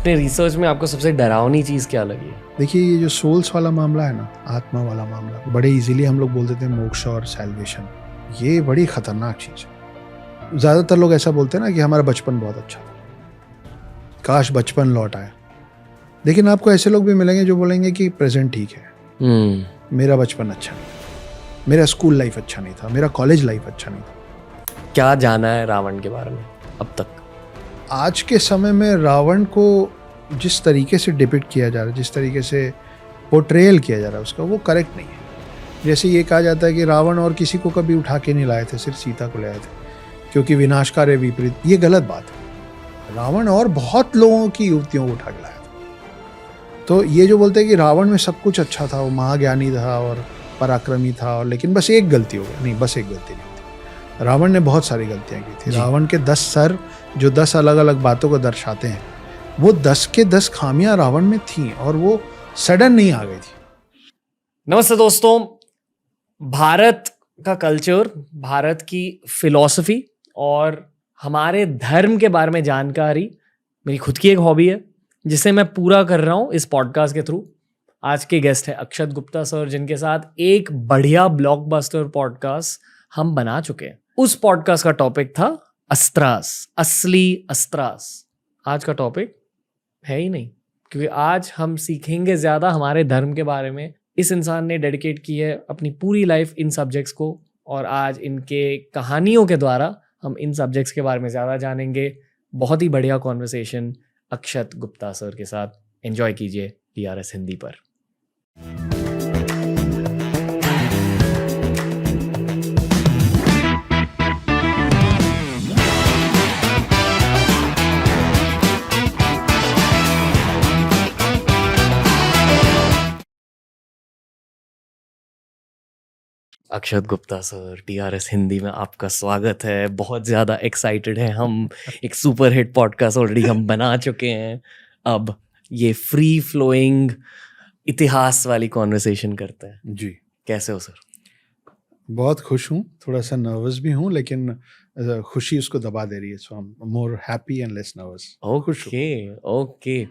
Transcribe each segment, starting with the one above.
अपने रिसर्च में आपको सबसे डरावनी चीज़ क्या लगी? देखिए, ये जो सोल्स वाला मामला है ना, आत्मा वाला मामला, बड़े इजीली हम लोग बोल देते हैं मोक्ष और सैल्वेशन। ये बड़ी खतरनाक चीज़ है। ज़्यादातर लोग ऐसा बोलते हैं ना कि हमारा बचपन बहुत अच्छा था, काश बचपन लौट आया। लेकिन आपको ऐसे लोग भी मिलेंगे जो बोलेंगे कि प्रेजेंट ठीक है, मेरा बचपन अच्छा नहीं, मेरा स्कूल लाइफ अच्छा नहीं था, मेरा कॉलेज लाइफ अच्छा नहीं था। क्या जाना है रावण के बारे में अब तक? आज के समय में रावण को जिस तरीके से डिपिक्ट किया जा रहा है, जिस तरीके से पोर्ट्रेयल किया जा रहा है उसका, वो करेक्ट नहीं है। जैसे ये कहा जाता है कि रावण और किसी को कभी उठा के नहीं लाए थे, सिर्फ सीता को लाए थे क्योंकि विनाशकारी विपरीत। ये गलत बात है। रावण और बहुत लोगों की युवतियों को उठा के लाया था। तो ये जो बोलते हैं कि रावण में सब कुछ अच्छा था, वो महाज्ञानी था और पराक्रमी था, और लेकिन बस एक गलती हो गई। नहीं, बस एक गलती नहीं थी। रावण ने बहुत सारी गलतियां की थी। रावण के 10 सर जो 10 अलग अलग बातों को दर्शाते हैं, वो 10 के 10 खामियां रावण में थी और वो सडन नहीं आ गई थी। नमस्ते दोस्तों, भारत का कल्चर, भारत की फिलॉसफी और हमारे धर्म के बारे में जानकारी मेरी खुद की एक हॉबी है, जिसे मैं पूरा कर रहा हूँ इस पॉडकास्ट के थ्रू। आज के गेस्ट है अक्षत गुप्ता सर, जिनके साथ एक बढ़िया ब्लॉकबस्टर पॉडकास्ट हम बना चुके हैं। उस पॉडकास्ट का टॉपिक था अस्त्रास, असली अस्त्रास। आज का टॉपिक है ही नहीं, क्योंकि आज हम सीखेंगे ज़्यादा हमारे धर्म के बारे में। इस इंसान ने डेडिकेट की है अपनी पूरी लाइफ इन सब्जेक्ट्स को, और आज इनके कहानियों के द्वारा हम इन सब्जेक्ट्स के बारे में ज़्यादा जानेंगे। बहुत ही बढ़िया कॉन्वर्सेशन अक्षत गुप्ता सर के साथ। एंजॉय कीजिए DRS हिंदी पर। अक्षत गुप्ता सर, DRS हिंदी में आपका स्वागत है। बहुत ज़्यादा एक्साइटेड है हम। एक सुपर हिट पॉडकास्ट ऑलरेडी हम बना चुके हैं। अब ये फ्री फ्लोइंग इतिहास वाली कॉन्वर्सेशन करते हैं। जी, कैसे हो सर? बहुत खुश हूँ, थोड़ा सा नर्वस भी हूँ, लेकिन खुशी उसको दबा दे रही है। So I am more happy and less nervous. Okay.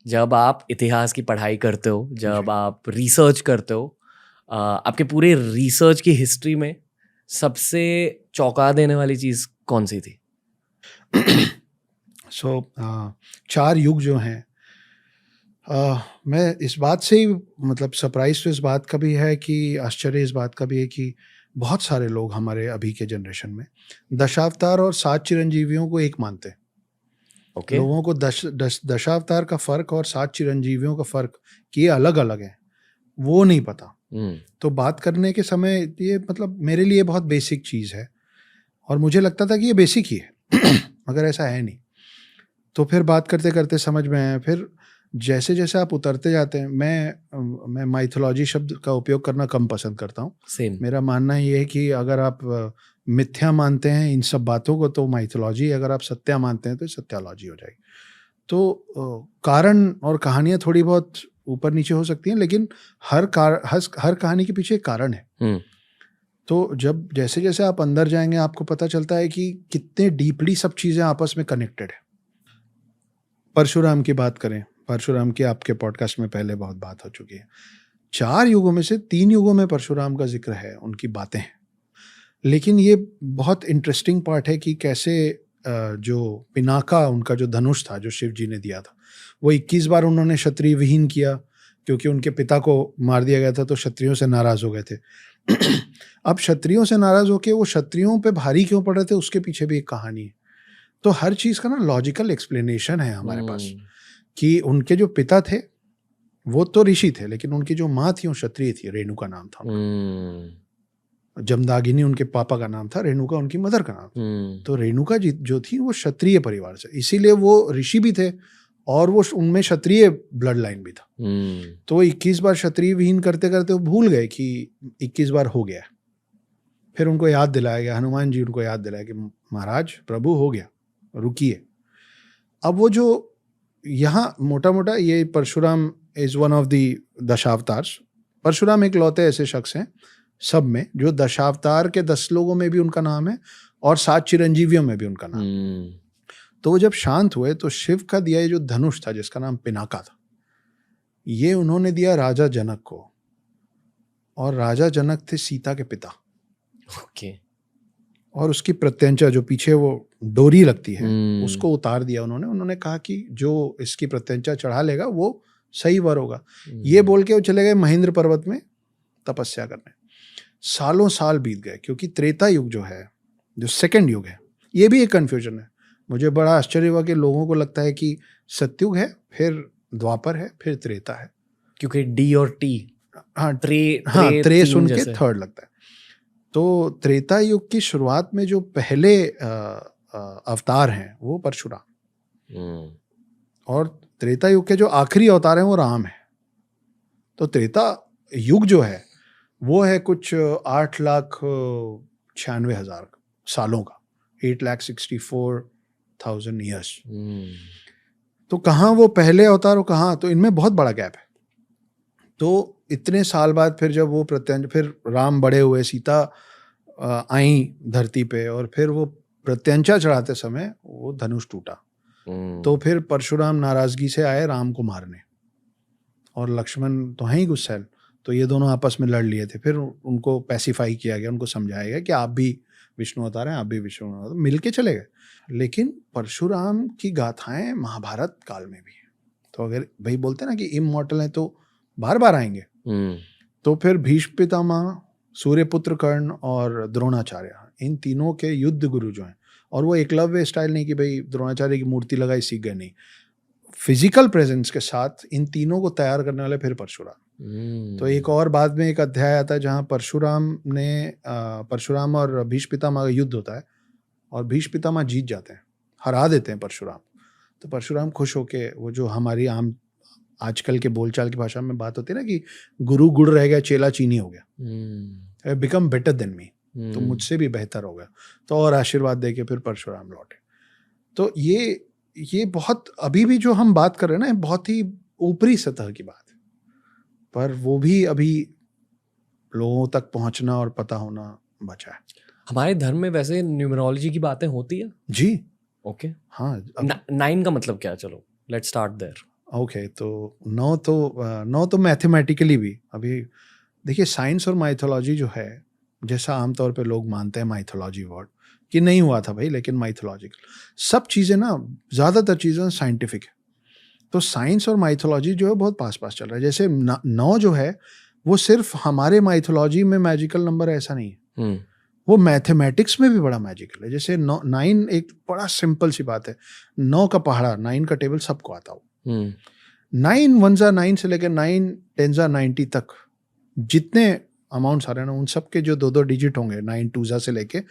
जब आप इतिहास की पढ़ाई करते हो, जब आप रिसर्च करते हो, आपके पूरे रिसर्च की हिस्ट्री में सबसे चौंका देने वाली चीज़ कौन सी थी? सो 4 युग जो हैं, मैं इस बात से ही मतलब सरप्राइज तो इस बात का भी है कि आश्चर्य इस बात का भी है कि बहुत सारे लोग हमारे अभी के जनरेशन में दशावतार और 7 चिरंजीवियों को एक मानते हैं। ओके। लोगों को दशावतार का फर्क और 7 चिरंजीवियों का फर्क कि ये अलग अलग है, वो नहीं पता। तो बात करने के समय ये मतलब मेरे लिए बहुत बेसिक चीज़ है, और मुझे लगता था कि ये बेसिक ही है मगर ऐसा है नहीं। तो फिर बात करते करते समझ में आया। फिर जैसे जैसे आप उतरते जाते हैं, मैं माइथोलॉजी शब्द का उपयोग करना कम पसंद करता हूँ। सेम। मेरा मानना ये है कि अगर आप मिथ्या मानते हैं इन सब बातों को तो माइथोलॉजी, अगर आप सत्या मानते हैं तो सत्यालॉजी हो जाएगी। तो कारण और कहानियाँ थोड़ी बहुत ऊपर नीचे हो सकती हैं, लेकिन हर कहानी के पीछे एक कारण है। तो जब जैसे जैसे आप अंदर जाएंगे आपको पता चलता है कि कितने डीपली सब चीज़ें आपस में कनेक्टेड है। परशुराम की बात करें, परशुराम की आपके पॉडकास्ट में पहले बहुत बात हो चुकी है। 4 युगों में से 3 युगों में परशुराम का जिक्र है, उनकी बातें हैं। लेकिन ये बहुत इंटरेस्टिंग पार्ट है कि कैसे जो पिनाका, उनका जो धनुष था जो शिव जी ने दिया था, वो 21 बार उन्होंने क्षत्रिय विहीन किया क्योंकि उनके पिता को मार दिया गया था, तो क्षत्रियों से नाराज हो गए थे। अब क्षत्रियों से नाराज होकर वो क्षत्रियों पे भारी क्यों पड़ रहे थे, उसके पीछे भी एक कहानी है। तो हर चीज़ का ना लॉजिकल एक्सप्लेनेशन है हमारे पास, कि उनके जो पिता थे वो तो ऋषि थे, लेकिन उनकी जो माँ थी वो क्षत्रिय थी, रेणुका नाम था उनका। जमदागिनी उनके पापा का नाम था, रेणुका उनकी मदर का नाम था। तो रेणुका जी जो थी वो क्षत्रिय परिवार से, इसीलिए वो ऋषि भी थे और वो उनमें क्षत्रिय ब्लड लाइन भी था। तो 21 बार क्षत्रिय विहीन करते करते वो भूल गए कि 21 बार हो गया। फिर उनको याद दिलाया गया, हनुमान जी उनको याद दिलाया कि महाराज प्रभु हो गया, रुकिए। अब वो जो यहाँ मोटा मोटा ये Parashuram is one of the Dashavatars. Parashuram एक लौते ऐसे शख्स हैं सब में जो दशावतार के 10 लोगों में भी उनका नाम है और 7 चिरंजीवियों में भी उनका नाम है। तो वो जब शांत हुए तो शिव का दिया ये जो धनुष था जिसका नाम पिनाका था, ये उन्होंने दिया राजा जनक को, और राजा जनक थे सीता के पिता। ओके। और उसकी प्रत्यंचा जो पीछे वो डोरी लगती है उसको उतार दिया उन्होंने कहा कि जो इसकी प्रत्यंचा चढ़ा लेगा वो सही वर होगा। ये बोल के वो चले गए महेंद्र पर्वत में तपस्या करने। सालों साल बीत गए, क्योंकि त्रेता युग जो है, जो सेकंड युग है, ये भी एक कंफ्यूजन है। मुझे बड़ा आश्चर्य हुआ कि लोगों को लगता है कि सतयुग है, फिर द्वापर है, फिर त्रेता है, क्योंकि डी और टी, हाँ त्रे त्रे तीन सुन के जैसे। थर्ड लगता है। तो त्रेता युग की शुरुआत में जो पहले अवतार हैं वो परशुराम, और त्रेता युग के जो आखिरी अवतार हैं वो राम है। तो त्रेता युग जो है वो है कुछ 8,96,000 सालों का, 8,64,000 ईयर्स। तो कहाँ वो पहले अवतार हो, कहाँ, तो इनमें बहुत बड़ा गैप है। तो इतने साल बाद फिर जब वो फिर राम बड़े हुए, सीता आई धरती पे, और फिर वो प्रत्यंचा चढ़ाते समय वो धनुष टूटा। तो फिर परशुराम नाराजगी से आए राम को मारने, और लक्ष्मण तो हैं ही गुस्सैल, तो ये दोनों आपस में लड़ लिए थे। फिर उनको पैसिफाई किया गया, उनको समझाया गया कि आप भी विष्णु अवतार हैं, आप भी विष्णु अवतार, मिल के चले गए। लेकिन परशुराम की गाथाएं महाभारत काल में भी है। तो अगर भाई बोलते ना कि इमॉर्टल हैं तो बार बार आएंगे, तो फिर भीष्म पितामह, सूर्यपुत्र कर्ण और द्रोणाचार्य, इन तीनों के युद्ध गुरु जो हैं, और वो एकलव्य स्टाइल नहीं कि भाई द्रोणाचार्य की मूर्ति लगाई सीख गए, नहीं, फिजिकल प्रेजेंस के साथ इन तीनों को तैयार करने वाले फिर परशुराम। तो एक और बाद में एक अध्याय आता है जहाँ परशुराम और भीष्म पितामह का युद्ध होता है, और भीष्म पितामह जीत जाते हैं, हरा देते हैं परशुराम। तो परशुराम खुश होके, वो जो हमारी आम आजकल के बोलचाल की भाषा में बात होती है ना कि गुरु गुड़ रह गया, चेला चीनी हो गया, बिकम बेटर देन मी, तो मुझसे भी बेहतर हो गया, तो और आशीर्वाद देके फिर परशुराम लौटे। तो ये बहुत, अभी भी जो हम बात कर रहे हैं ना, बहुत ही ऊपरी सतह की बात है, पर वो भी अभी लोगों तक पहुंचना और पता होना बचा है। हमारे धर्म में वैसे न्यूमरोलॉजी की बातें होती है जी, ओके। हाँ। 9 का मतलब क्या है? चलो लेट्स स्टार्ट देयर। ओके, तो 9 तो मैथमेटिकली भी, अभी देखिए साइंस और माइथोलॉजी जो है, जैसा आमतौर पे लोग मानते हैं माइथोलॉजी वर्ड कि नहीं हुआ था भाई, लेकिन माइथोलॉजिकल सब चीज़ें ना, ज़्यादातर चीज़ें साइंटिफिक है। तो साइंस और माइथोलॉजी जो है बहुत पास पास चल रहा है। जैसे 9 जो है वो सिर्फ हमारे माइथोलॉजी में मैजिकल नंबर है ऐसा नहीं है, वो मैथमेटिक्स में भी बड़ा मैजिकल है। जैसे 9 एक बड़ा सिंपल सी बात है, 9 का पहाड़ा, 9 का टेबल सबको आता हो, 9 1 9 से लेकर 9 10 90 तक जितने अमाउंट्स आ रहे हैं ना, उन सब के जो 2 डिजिट होंगे, 9 2 से लेके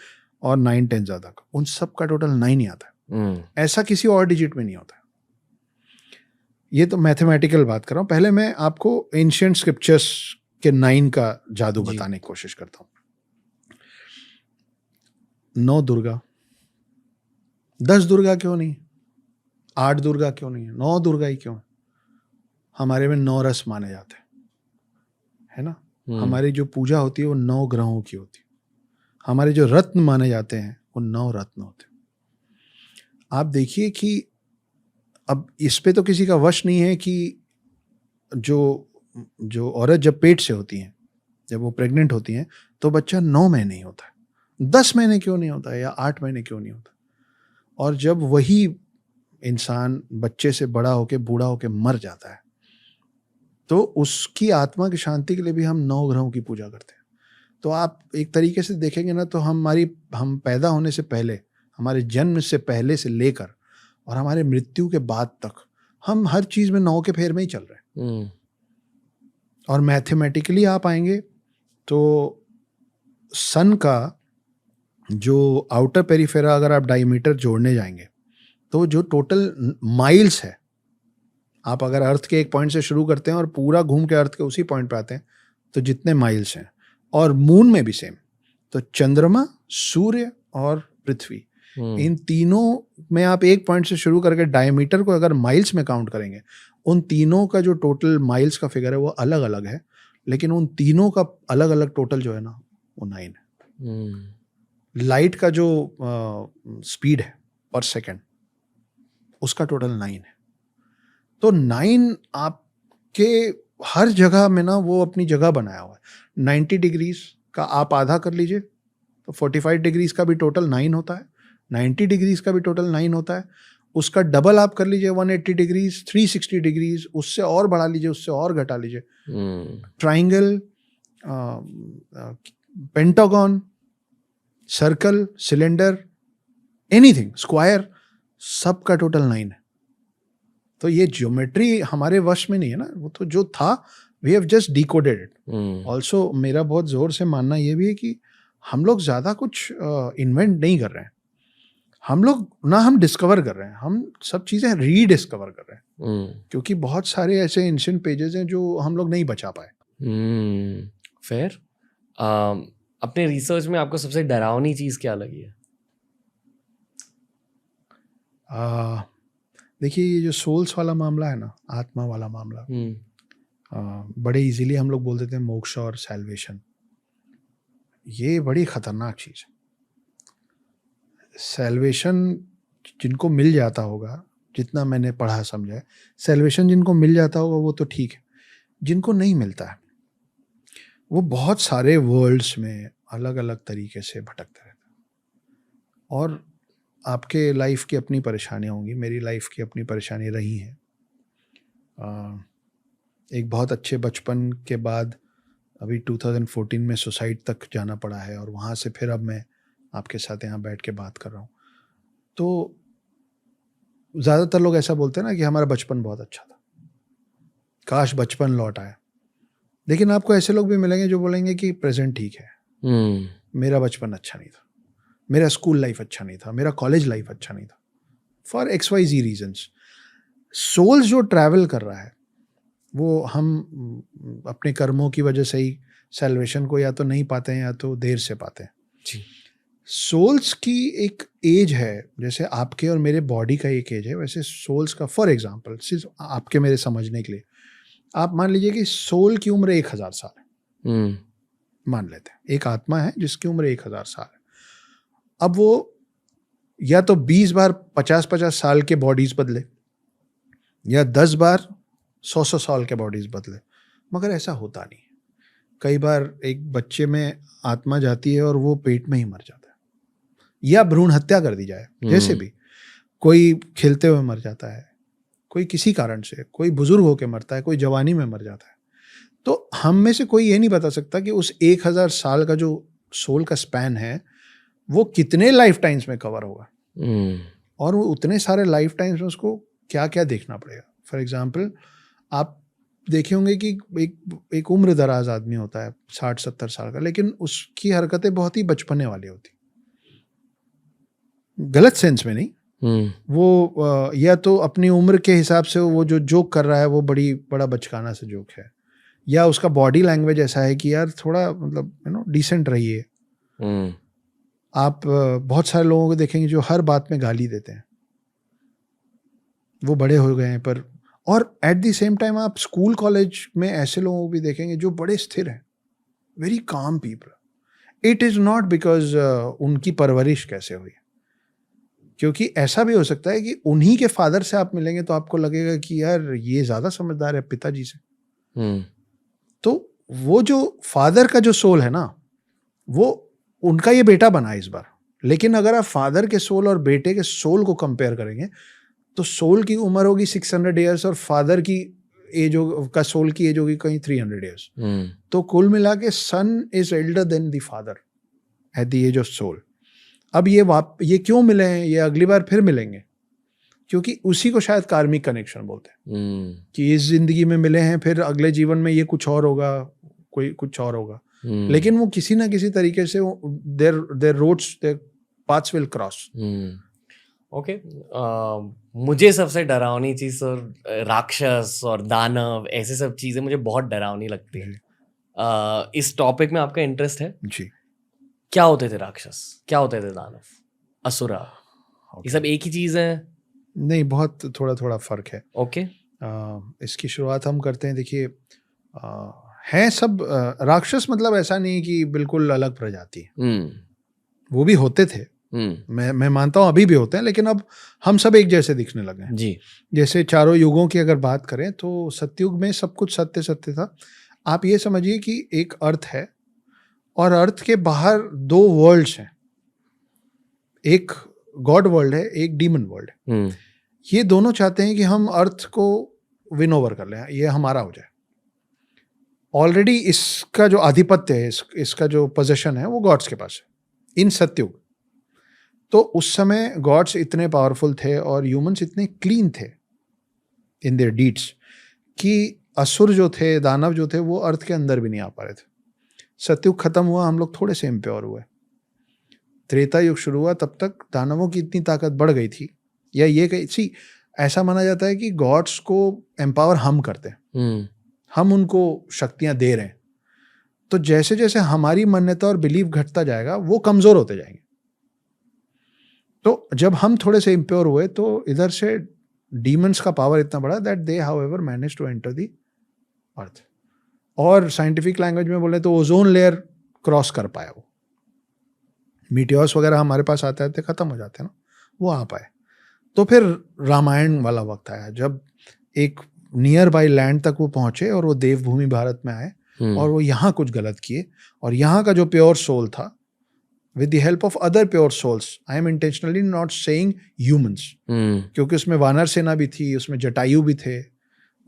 और 9 10 तक, उन सब का टोटल 9 ही आता है। ऐसा किसी और डिजिट में नहीं होता है। ये तो मैथमेटिकल बात कर रहा हूँ। पहले मैं आपको एंशिएंट स्क्रिप्चर्स के 9 का जादू बताने की कोशिश करता हूँ। 9 दुर्गा, 10 दुर्गा क्यों नहीं, 8 दुर्गा क्यों नहीं है, 9 दुर्गा ही क्यों है? हमारे में 9 रस माने जाते हैं, है ना। हमारी जो पूजा होती है वो 9 ग्रहों की होती है। हमारे जो रत्न माने जाते हैं वो 9 रत्न होते हैं। आप देखिए कि अब इस पे तो किसी का वश नहीं है कि जो औरत जब पेट से होती हैं, जब वो प्रेग्नेंट होती हैं, तो बच्चा 9 महीने ही होता है, 10 महीने क्यों नहीं होता है, या 8 महीने क्यों नहीं होता। और जब वही इंसान बच्चे से बड़ा होके बूढ़ा होके मर जाता है, तो उसकी आत्मा की शांति के लिए भी हम 9 ग्रहों की पूजा करते हैं। तो आप एक तरीके से देखेंगे ना, तो हम पैदा होने से पहले, हमारे जन्म से पहले से लेकर और हमारे मृत्यु के बाद तक, हम हर चीज में 9 के फेर में ही चल रहे हैं। और मैथमेटिकली आप आएंगे तो सन का जो आउटर पेरिफेरा, अगर आप डायमीटर जोड़ने जाएंगे, तो जो टोटल माइल्स है, आप अगर अर्थ के एक पॉइंट से शुरू करते हैं और पूरा घूम के अर्थ के उसी पॉइंट पे आते हैं, तो जितने माइल्स हैं, और मून में भी सेम, तो चंद्रमा, सूर्य और पृथ्वी, इन तीनों में आप एक पॉइंट से शुरू करके डायमीटर को अगर माइल्स में काउंट करेंगे, उन तीनों का जो टोटल माइल्स का फिगर है वो अलग अलग है, लेकिन उन तीनों का अलग अलग टोटल जो है ना, वो 9 है। लाइट का जो स्पीड है पर सेकेंड, उसका टोटल 9 है। तो 9 आपके हर जगह में ना वो अपनी जगह बनाया हुआ है। 90 डिग्रीज का आप आधा कर लीजिए तो 45 डिग्रीज का भी टोटल 9 होता है, 90 डिग्रीज का भी टोटल 9 होता है, उसका डबल आप कर लीजिए 180 डिग्रीज, 360 डिग्रीज, उससे और बढ़ा लीजिए, उससे और घटा लीजिए। Triangle, pentagon, circle, cylinder, anything, square, सबका टोटल 9 है। तो ये ज्योमेट्री हमारे वश में नहीं है ना, वो तो जो था we have just decoded it. Also मेरा बहुत जोर से मानना ये भी है कि हम लोग ज़्यादा कुछ इन्वेंट नहीं कर रहे हैं, हम लोग ना हम डिस्कवर कर रहे हैं, हम सब चीज़ें रीडिस्कवर कर रहे हैं। क्योंकि बहुत सारे ऐसे एंशिएंट पेजेस हैं जो हम लोग नहीं बचा पाए। फेयर। अपने रिसर्च में आपको सबसे डरावनी चीज़ क्या लगी है? देखिए ये जो सोल्स वाला मामला है ना, आत्मा वाला मामला, बड़े इजीली हम लोग बोल देते हैं मोक्ष और सैल्वेशन। ये बड़ी खतरनाक चीज़ है। सैल्वेशन जिनको मिल जाता होगा, जितना मैंने पढ़ा समझा है, सैल्वेशन जिनको मिल जाता होगा वो तो ठीक है, जिनको नहीं मिलता है वो बहुत सारे वर्ल्ड्स में अलग अलग तरीके से भटकते रहते हैं। और आपके लाइफ की अपनी परेशानियाँ होंगी, मेरी लाइफ की अपनी परेशानी रही हैं। एक बहुत अच्छे बचपन के बाद अभी 2014 में सुसाइड तक जाना पड़ा है, और वहाँ से फिर अब मैं आपके साथ यहाँ बैठ के बात कर रहा हूँ। तो ज़्यादातर लोग ऐसा बोलते हैं ना कि हमारा बचपन बहुत अच्छा था, काश बचपन लौट आए। लेकिन आपको ऐसे लोग भी मिलेंगे जो बोलेंगे कि प्रेजेंट ठीक है, मेरा बचपन अच्छा नहीं था, मेरा स्कूल लाइफ अच्छा नहीं था, मेरा कॉलेज लाइफ अच्छा नहीं था, फॉर XYZ रीजन्स। सोल्स जो ट्रैवल कर रहा है वो हम अपने कर्मों की वजह से ही सैल्वेशन को या तो नहीं पाते हैं या तो देर से पाते हैं जी। सोल्स की एक एज है, जैसे आपके और मेरे बॉडी का एक एज है, वैसे सोल्स का, फॉर एग्जांपल सिर्फ आपके मेरे समझने के लिए, आप मान लीजिए कि सोल की उम्र 1000 साल है, मान लेते हैं एक आत्मा है जिसकी उम्र 1000 साल है। अब वो या तो 20 बार 50-50 साल के बॉडीज बदले, या 10 बार 100 साल के बॉडीज बदले, मगर ऐसा होता नहीं। कई बार एक बच्चे में आत्मा जाती है और वो पेट में ही मर जाता है, या भ्रूण हत्या कर दी जाए, जैसे भी कोई खेलते हुए मर जाता है, कोई किसी कारण से, कोई बुजुर्ग होकर मरता है, कोई जवानी में मर जाता है। तो हम में से कोई ये नहीं बता सकता कि उस 1000 साल का जो सोल का स्पैन है वो कितने लाइफ टाइम्स में कवर होगा, और वो उतने सारे लाइफ टाइम्स में उसको क्या क्या देखना पड़ेगा। फॉर एग्जाम्पल आप देखे होंगे कि एक उम्र दराज आदमी होता है 60-70 साल का, लेकिन उसकी हरकतें बहुत ही बचपने वाली होती, गलत सेंस में नहीं। वो या तो अपनी उम्र के हिसाब से वो जो जोक कर रहा है वो बड़ा बचकाना सा जोक है, या उसका बॉडी लैंग्वेज ऐसा है कि यार थोड़ा मतलब डिसेंट रहिए। आप बहुत सारे लोगों को देखेंगे जो हर बात में गाली देते हैं, वो बड़े हो गए हैं पर, और एट द सेम टाइम आप स्कूल कॉलेज में ऐसे लोगों को भी देखेंगे जो बड़े स्थिर हैं, very calm people. It is not because उनकी परवरिश कैसे हुई, क्योंकि ऐसा भी हो सकता है कि उन्हीं के फादर से आप मिलेंगे तो आपको लगेगा कि यार ये ज़्यादा समझदार है पिताजी से। तो वो जो फादर का जो सोल है ना, वो उनका ये बेटा बना इस बार। लेकिन अगर आप फादर के सोल और बेटे के सोल को कंपेयर करेंगे तो सोल की उम्र होगी 600 ईयर्स और फादर की एज का सोल की एज होगी कहीं 300 ईयर्स। तो कुल मिला के son is elder than the father at the age of soul. अब ये क्यों मिले हैं, ये अगली बार फिर मिलेंगे, क्योंकि उसी को शायद कार्मिक कनेक्शन बोलते हैं कि इस जिंदगी में मिले हैं, फिर अगले जीवन में ये कुछ और होगा, कोई कुछ और होगा। लेकिन वो किसी ना किसी तरीके से their roads, their paths will cross. Okay. मुझे सबसे डरावनी चीज और राक्षस और दानव, ऐसे सब चीजें मुझे बहुत डरावनी लगती है। इस टॉपिक में आपका इंटरेस्ट है जी? क्या होते थे राक्षस, क्या होते थे दानव, असुरा, ये सब एक ही चीज है? नहीं, बहुत थोड़ा थोड़ा फर्क है। ओके। इसकी शुरुआत हम करते हैं। देखिए हैं सब राक्षस, मतलब ऐसा नहीं कि बिल्कुल अलग प्रजाति है, वो भी होते थे, मैं मानता हूँ अभी भी होते हैं, लेकिन अब हम सब एक जैसे दिखने लगे हैं जी। जैसे चारों युगों की अगर बात करें तो सतयुग में सब कुछ सत्य सत्य था। आप ये समझिए कि एक अर्थ है और अर्थ के बाहर दो वर्ल्ड्स हैं, एक गॉड वर्ल्ड है, एक डीमन वर्ल्ड है। ये दोनों चाहते हैं कि हम अर्थ को विन ओवर कर लें, ये हमारा हो जाए। ऑलरेडी इसका जो आधिपत्य है, इसका जो पोजीशन है वो गॉड्स के पास है इन सतयुग। तो उस समय गॉड्स इतने पावरफुल थे और ह्यूमंस इतने क्लीन थे इन देयर डीड्स कि असुर जो थे, दानव जो थे, वो अर्थ के अंदर भी नहीं आ पा रहे थे। सतयुग खत्म हुआ, हम लोग थोड़े से इम्प्योर हुए। त्रेता युग शुरू हुआ, तब तक दानवों की इतनी ताकत बढ़ गई थी, या ये कहीं ऐसा माना जाता है कि गॉड्स को एम्पावर हम करते हैं, हम उनको शक्तियां दे रहे हैं। तो जैसे जैसे हमारी मान्यता और बिलीव घटता जाएगा वो कमजोर होते जाएंगे। तो जब हम थोड़े से इम्प्योर हुए तो इधर से डीमंस का पावर इतना बड़ा that they however manage to enter the earth. और साइंटिफिक लैंग्वेज में बोले तो ओजोन लेयर क्रॉस कर पाया वो। मीटियोर्स वगैरह हमारे पास आते आते खत्म हो जाते हैं ना, वो आ पाए। तो फिर रामायण वाला वक्त आया जब एक नियर बाई लैंड तक वो पहुंचे और वो देवभूमि भारत में आए और वो यहाँ कुछ गलत किए। और यहाँ का जो प्योर सोल था, with the help of other pure souls, I am intentionally not saying humans, क्योंकि उसमें वानर सेना भी थी, उसमें जटायु भी थे,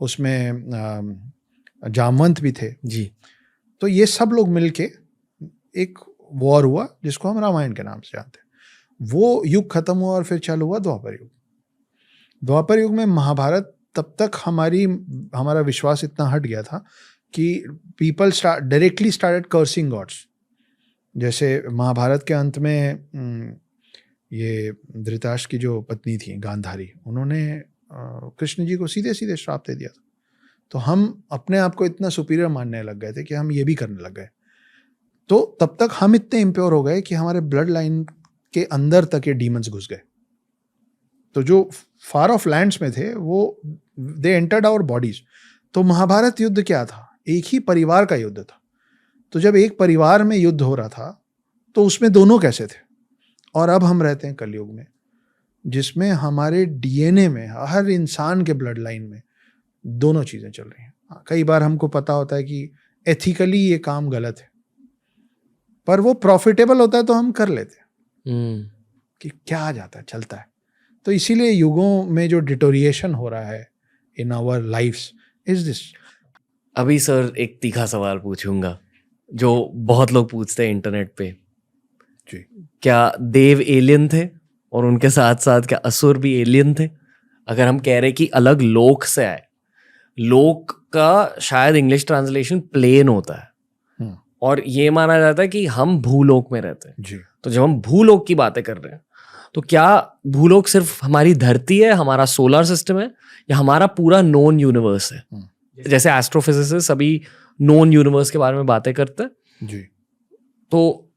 उसमें जामवंत भी थे जी। तो ये सब लोग मिलके एक वॉर हुआ जिसको हम रामायण के नाम से जानते हैं। वो युग खत्म हुआ और फिर चालू हुआ द्वापर युग। द्वापर युग में महाभारत, तब तक हमारा विश्वास इतना हट गया था कि people directly started cursing gods. जैसे महाभारत के अंत में ये धृतराष्ट्र की जो पत्नी थी गांधारी, उन्होंने कृष्ण जी को सीधे सीधे श्राप दे दिया था। तो हम अपने आप को इतना सुपीरियर मानने लग गए थे कि हम ये भी करने लग गए। तो तब तक हम इतने इम्प्योर हो गए कि हमारे ब्लड लाइन के अंदर तक ये डीमंस घुस गए। तो जो फार ऑफ लैंड्स में थे वो दे एंटर्ड आवर बॉडीज। तो महाभारत युद्ध क्या था? एक ही परिवार का युद्ध था। तो जब एक परिवार में युद्ध हो रहा था तो उसमें दोनों कैसे थे? और अब हम रहते हैं कलयुग में जिसमें हमारे डीएनए में, हर इंसान के ब्लड लाइन में दोनों चीजें चल रही हैं। कई बार हमको पता होता है कि एथिकली ये काम गलत है, पर वो प्रॉफिटेबल होता है तो हम कर लेते हैं कि क्या आ जाता है, चलता है। तो इसीलिए युगों में जो डिटोरिएशन हो रहा है in our lifes is this. अभी सर एक तीखा सवाल पूछूंगा जो बहुत लोग पूछते हैं इंटरनेट पे जी। क्या देव एलियन थे और उनके साथ साथ क्या असुर भी एलियन थे? अगर हम कह रहे कि अलग लोक से आए, लोक का शायद इंग्लिश ट्रांसलेशन प्लेन होता है और ये माना जाता है कि हम भूलोक में रहते हैं जी। तो जब हम भूलोक की बातें कर रहे हैं तो क्या भूलोक सिर्फ हमारी धरती है, हमारा सोलर सिस्टम है, या हमारा पूरा नोन यूनिवर्स है? जैसे एस्ट्रोफिजिसिस्ट अभी नोन यूनिवर्स के बारे में बातें करते हैं जी। तो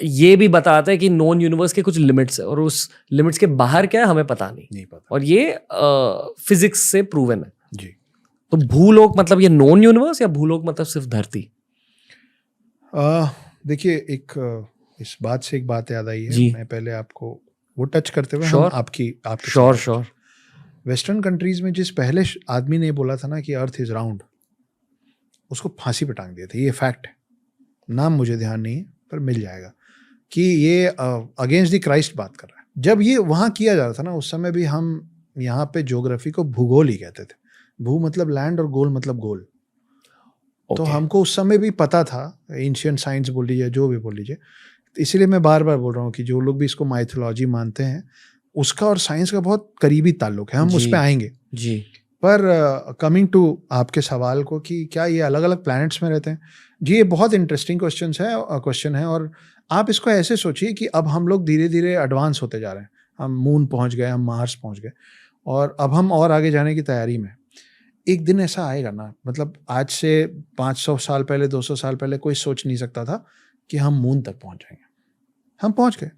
ये भी बताते हैं कि नोन यूनिवर्स के कुछ लिमिट्स है और उस लिमिट्स के बाहर क्या है हमें पता नहीं पता। और ये फिजिक्स से प्रूवन है जी। तो भूलोक मतलब ये नॉन यूनिवर्स या भूलोक मतलब सिर्फ धरती? देखिए, इस बात से एक बात याद आई है। जी। मैं पहले आपको वो टच करते हुए Sure. हम आपकी श्योर वेस्टर्न कंट्रीज में जिस पहले आदमी ने बोला था ना कि अर्थ इज राउंड, उसको फांसी पे टांग दिए थे। ये फैक्ट है, नाम मुझे ध्यान नहीं है पर मिल जाएगा कि ये अगेंस्ट द क्राइस्ट बात कर रहा है। जब ये वहाँ किया जा रहा था ना, उस समय भी हम यहाँ पे ज्योग्राफी को भूगोल ही कहते थे। भू मतलब लैंड और गोल मतलब गोल। तो हमको उस समय भी पता था, एंशिएंट साइंस बोल लीजिए, जो भी बोल लीजिए। इसीलिए मैं बार बार बोल रहा हूँ कि जो लोग भी इसको माइथोलॉजी मानते हैं, उसका और साइंस का बहुत करीबी ताल्लुक है। हम उस पर आएंगे जी। पर कमिंग टू आपके सवाल को कि क्या ये अलग अलग प्लैनेट्स में रहते हैं, जी ये बहुत इंटरेस्टिंग क्वेश्चन है। और आप इसको ऐसे सोचिए कि अब हम लोग धीरे धीरे एडवांस होते जा रहे हैं। हम मून पहुंच गए, हम मार्स पहुंच गए और अब हम और आगे जाने की तैयारी में। एक दिन ऐसा आएगा ना, मतलब आज से 500 साल पहले, 200 साल पहले कोई सोच नहीं सकता था कि हम मून तक पहुंच जाएंगे। हम पहुंच गए,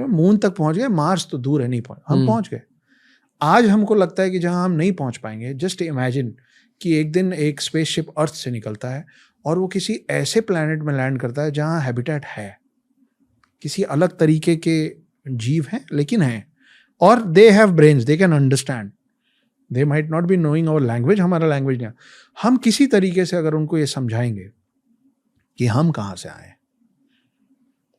मून तक पहुंच गए, मार्स तो दूर है, नहीं पहुंच, हम पहुंच गए। आज हमको लगता है कि जहां हम नहीं पहुंच पाएंगे, जस्ट इमेजिन कि एक दिन एक स्पेसशिप अर्थ से निकलता है और वो किसी ऐसे प्लैनेट में लैंड करता है जहां हैबिटेट है। किसी अलग तरीके के जीव हैं, लेकिन हैं, और they have brains, they can understand, they might not be knowing our language, हमारा लैंग्वेज नहीं। हम किसी तरीके से अगर उनको ये समझाएंगे कि हम कहाँ से आए,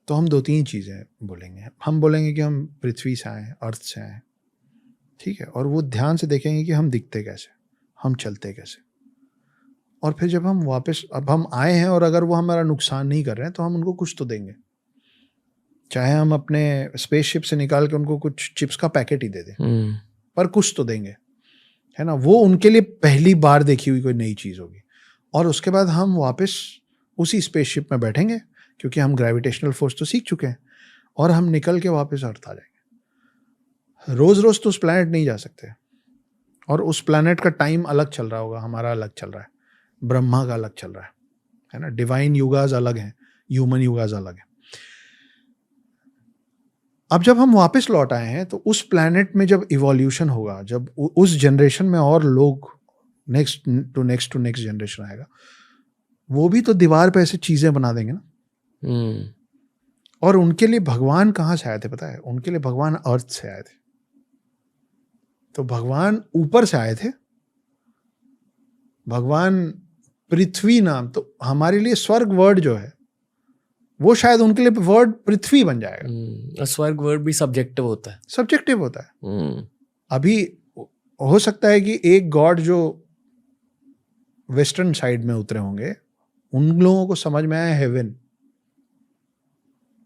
तो हम 2-3 चीज़ें बोलेंगे। हम बोलेंगे कि हम पृथ्वी से आए, अर्थ से आए, ठीक है, और वो ध्यान से देखेंगे कि हम दिखते कैसे, हम चलते कैसे, और फिर जब हम वापस, अब हम आए हैं और अगर वो हमारा नुकसान नहीं कर रहे हैं तो हम उनको कुछ तो देंगे। चाहे हम अपने स्पेसशिप से निकाल के उनको कुछ चिप्स का पैकेट ही दे दें, पर कुछ तो देंगे, है ना। वो उनके लिए पहली बार देखी हुई कोई नई चीज़ होगी, और उसके बाद हम वापस उसी स्पेसशिप में बैठेंगे, क्योंकि हम ग्रेविटेशनल फोर्स तो सीख चुके हैं, और हम निकल के वापस अर्थ आ जाएंगे। रोज़ रोज़ तो उस प्लैनेट नहीं जा सकते, और उस प्लैनेट का टाइम अलग चल रहा होगा, हमारा अलग चल रहा है, ब्रह्मा का अलग चल रहा है ना। डिवाइन युगाज अलग हैं, ह्यूमन युगाज अलग हैं। अब जब हम वापस लौट आए हैं तो उस प्लैनेट में जब इवोल्यूशन होगा, जब उस जनरेशन में और लोग नेक्स्ट टू नेक्स्ट जनरेशन आएगा, वो भी तो दीवार पे ऐसे चीजें बना देंगे ना। और उनके लिए भगवान कहाँ से आए थे पता है? उनके लिए भगवान अर्थ से आए थे। तो भगवान ऊपर से आए थे, भगवान पृथ्वी नाम, तो हमारे लिए स्वर्ग वर्ड जो है वो शायद उनके लिए वर्ड पृथ्वी बन जाएगा। स्वर्ग वर्ड भी सब्जेक्टिव होता है, सब्जेक्टिव होता है। अभी हो सकता है कि एक गॉड जो वेस्टर्न साइड में उतरे होंगे, उन लोगों को समझ में आया हेवन,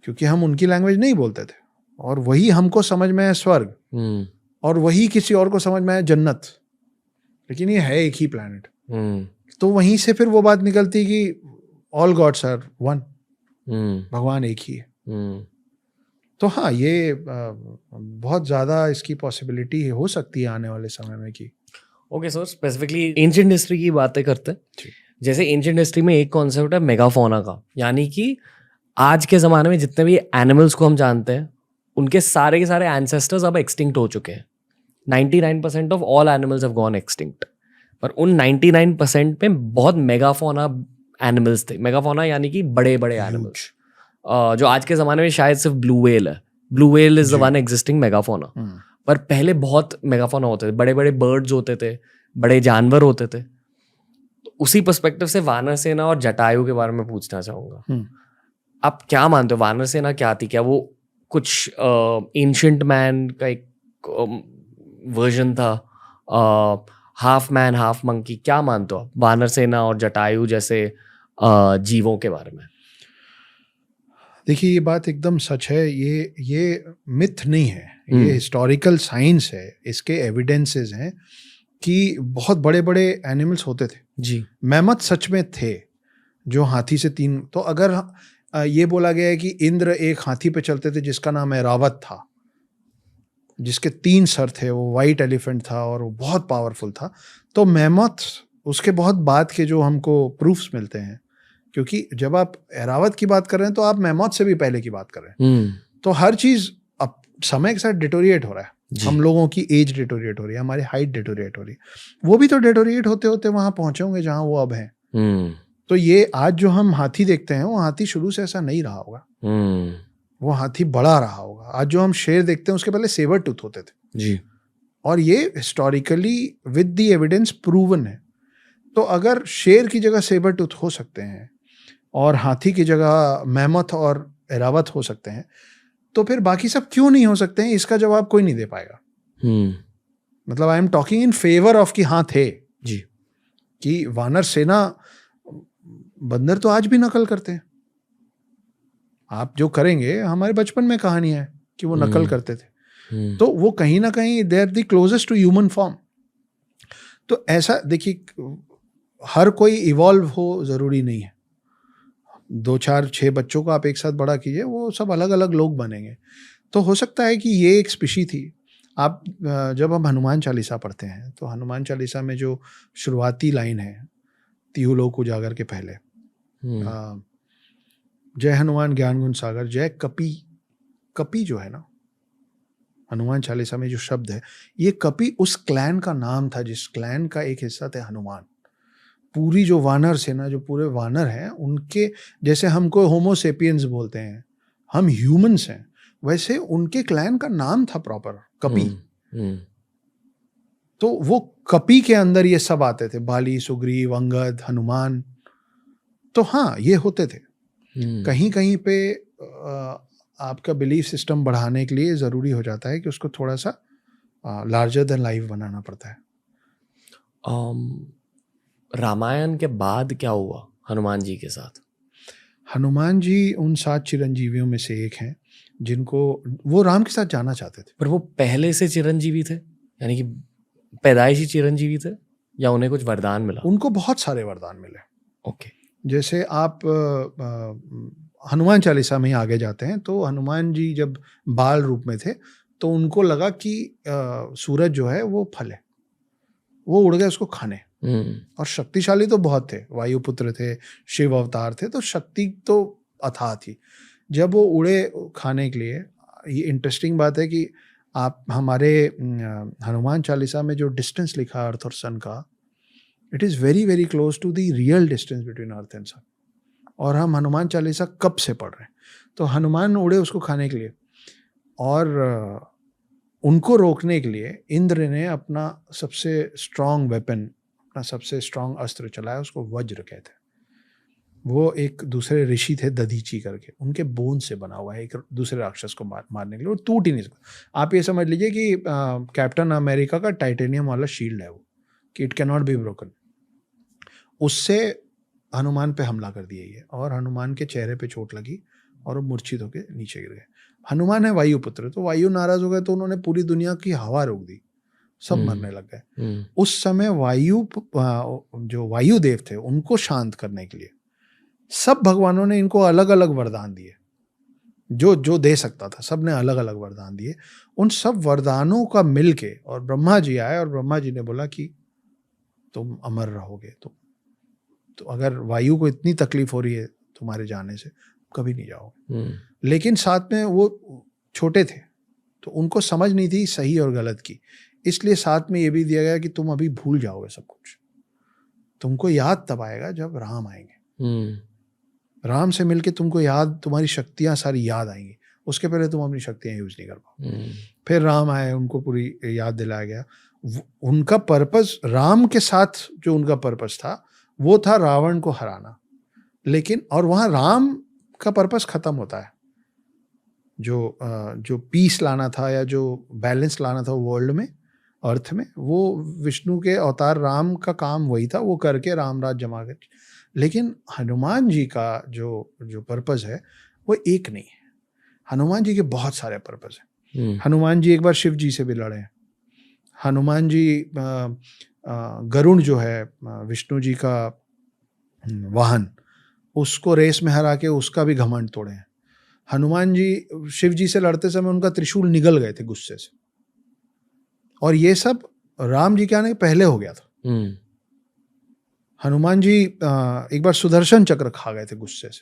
क्योंकि हम उनकी लैंग्वेज नहीं बोलते थे, और वही हमको समझ में आया स्वर्ग, और वही किसी और को समझ में आया जन्नत, लेकिन ये है एक ही प्लैनेट। तो वहीं से फिर वो बात निकलती कि ऑल गॉड्स आर वन, भगवान एक ही है। तो हाँ, ये बहुत ज़्यादा इसकी पॉसिबिलिटी हो सकती है आने वाले समय में कि okay sir, specifically ancient history की बातें करते हैं। जैसे एंशिएंट हिस्ट्री में एक कॉन्सेप्ट है मेगाफोना का, यानी कि आज के ज़माने में जितने भी एनिमल्स को हम जानते हैं उनके सारे के सारे एंसेस्टर्स अब एक्सटिंक्ट हो चुके हैं। 99% of all animals have gone extinct, पर उन 99% में बहुत मेगाफोना एनिमल्स थे। मेगाफोना यानी कि बड़े बड़े एनिमल्स, जो आज के ज़माने में शायद सिर्फ ब्लू व्हेल है। Blue whale is the one existing megafauna, पर पहले बहुत मेगाफोना होते थे, बड़े बड़े बर्ड्स होते थे, बड़े जानवर होते थे। तो उसी पर्सपेक्टिव से वानर सेना और जटायु के बारे में पूछना चाहूँगा। आप क्या मानते हो, वानर सेना क्या थी? क्या वो कुछ एंशिएंट मैन का एक वर्जन था, हाफ मैन हाफ मंकी? क्या मानते हो आप वानर सेना और जटायु जैसे जीवों के बारे में? देखिए, ये बात एकदम सच है। ये मिथ नहीं है, ये हिस्टोरिकल साइंस है। इसके एविडेंसेस हैं कि बहुत बड़े बड़े एनिमल्स होते थे जी। मैमथ सच में थे, जो हाथी से 3, तो अगर ये बोला गया है कि इंद्र एक हाथी पे चलते थे जिसका नाम ऐरावत था, जिसके 3 सर थे, वो वाइट एलिफेंट था और वो बहुत पावरफुल था। तो मैमथ उसके बहुत बाद के जो हमको प्रूफ्स मिलते हैं, क्योंकि जब आप ऐरावत की बात कर रहे हैं तो आप मैमथ से भी पहले की बात कर रहे हैं। तो हर चीज़ अब समय के साथ डिटोरिएट हो रहा है। हम लोगों की एज डिटोरिएट हो रही है, हमारी हाइट डिटोरिएट हो रही है, वो भी तो डिटोरिएट होते होते वहाँ पहुँचे होंगे जहाँ वो अब हैं। तो ये आज जो हम हाथी देखते हैं, वो हाथी शुरू से ऐसा नहीं रहा होगा, वो हाथी बड़ा रहा होगा। आज जो हम शेर देखते हैं, उसके पहले सेबर टूथ होते थे जी, और ये historically with the evidence proven है। तो अगर शेर की जगह सेबर टूथ हो सकते हैं और हाथी की जगह मैमथ और ऐरावत हो सकते हैं, तो फिर बाकी सब क्यों नहीं हो सकते हैं? इसका जवाब कोई नहीं दे पाएगा। मतलब I am talking in favour of कि हाँ थे जी, कि वानर सेना, बंदर तो आज भी नकल करते हैं। आप जो करेंगे, हमारे बचपन में कहानी है कि वो नकल करते थे। तो वो कहीं ना कहीं they are the closest to human form. तो ऐसा देखिए, हर कोई इवॉल्व हो जरूरी नहीं है। 2, 4, 6 बच्चों को आप एक साथ बड़ा कीजिए, वो सब अलग अलग लोग बनेंगे। तो हो सकता है कि ये एक स्पीशी थी। आप जब हम हनुमान चालीसा पढ़ते हैं, तो हनुमान चालीसा में जो शुरुआती लाइन है, तिहु लोक उजागर के पहले, जय हनुमान ज्ञान गुण सागर जय कपि। कपि जो है ना, हनुमान चालीसा में जो शब्द है, ये कपि उस क्लैन का नाम था जिस क्लैन का एक हिस्सा थे हनुमान। पूरी जो वानर सेना, जो पूरे वानर हैं, उनके जैसे हमको होमो सेपियंस बोलते हैं, हम ह्यूमंस हैं, वैसे उनके क्लैन का नाम था प्रॉपर कपि। तो वो कपि के अंदर ये सब आते थे, बाली, सुग्रीव, अंगद, हनुमान। तो हाँ, ये होते थे। कहीं कहीं पे आपका बिलीफ सिस्टम बढ़ाने के लिए ज़रूरी हो जाता है कि उसको थोड़ा सा लार्जर देन लाइफ बनाना पड़ता है। रामायण के बाद क्या हुआ हनुमान जी के साथ? हनुमान जी उन 7 चिरंजीवियों में से एक हैं जिनको वो राम के साथ जाना चाहते थे। पर वो पहले से चिरंजीवी थे, यानी कि पैदाइशी चिरंजीवी थे, या उन्हें कुछ वरदान मिला? उनको बहुत सारे वरदान मिले। ओके। जैसे आप हनुमान चालीसा में आगे जाते हैं तो हनुमान जी जब बाल रूप में थे तो उनको लगा कि सूरज जो है वो फल है, वो उड़ गए उसको खाने। और शक्तिशाली तो बहुत थे, वायुपुत्र थे, शिव अवतार थे, तो शक्ति तो अथाह थी। जब वो उड़े खाने के लिए, ये इंटरेस्टिंग बात है कि आप हमारे हनुमान चालीसा में जो डिस्टेंस लिखा अर्थ और सन का, it is very very close to the real distance between earth and sun. और हम हनुमान चालीसा कब से पढ़ रहे हैं? तो हनुमान उड़े उसको खाने के लिए, और उनको रोकने के लिए इंद्र ने अपना सबसे स्ट्रांग वेपन, अपना सबसे स्ट्रांग अस्त्र चलाया, उसको वज्र कहते हैं। वो एक दूसरे ऋषि थे दधीची करके, उनके बोन से बना हुआ है, एक दूसरे राक्षस को मारने के लिए, और टूट ही नहीं सकता। आप ये समझ लीजिए कि कैप्टन अमेरिका का टाइटेनियम वाला शील्ड है वो, कि it can not be broken. उससे हनुमान पे हमला कर दिया ये, और हनुमान के चेहरे पे चोट लगी और वो मूर्छित होकर नीचे गिर गए। हनुमान है वायुपुत्र, तो वायु नाराज हो गए तो उन्होंने पूरी दुनिया की हवा रोक दी, सब मरने लग गए। उस समय जो वायुदेव थे उनको शांत करने के लिए सब भगवानों ने इनको अलग अलग वरदान दिए, जो जो दे सकता था सब ने अलग अलग वरदान दिए। उन सब वरदानों का मिलके, और ब्रह्मा जी आए और ब्रह्मा जी ने बोला कि तुम अमर रहोगे, तो अगर वायु को इतनी तकलीफ हो रही है तुम्हारे जाने से, कभी नहीं जाओगे। लेकिन साथ में वो छोटे थे तो उनको समझ नहीं थी सही और गलत की, इसलिए साथ में ये भी दिया गया कि तुम अभी भूल जाओगे सब कुछ, तुमको याद तब आएगा जब राम आएंगे। राम से मिलके तुमको याद, तुम्हारी शक्तियां सारी याद आएंगी, उसके पहले तुम अपनी शक्तियां यूज नहीं कर पाओ। फिर राम आए, उनको पूरी याद दिलाया गया। उनका पर्पस, राम के साथ जो उनका पर्पस था वो था रावण को हराना। लेकिन और वहाँ राम का पर्पस खत्म होता है, जो पीस लाना था या जो बैलेंस लाना था वर्ल्ड में, अर्थ में, वो विष्णु के अवतार राम का काम वही था, वो करके रामराज जमा कर। लेकिन हनुमान जी का जो पर्पस है वो एक नहीं है, हनुमान जी के बहुत सारे पर्पस हैं। हनुमान जी एक बार शिव जी से भी लड़े हैं। हनुमान जी गरुड़ जो है विष्णु जी का वाहन, उसको रेस में हरा के उसका भी घमंड तोड़े हैं। हनुमान जी शिव जी से लड़ते समय उनका त्रिशूल निगल गए थे गुस्से से, और ये सब राम जी के आने पहले हो गया था। हनुमान जी एक बार सुदर्शन चक्र खा गए थे गुस्से से।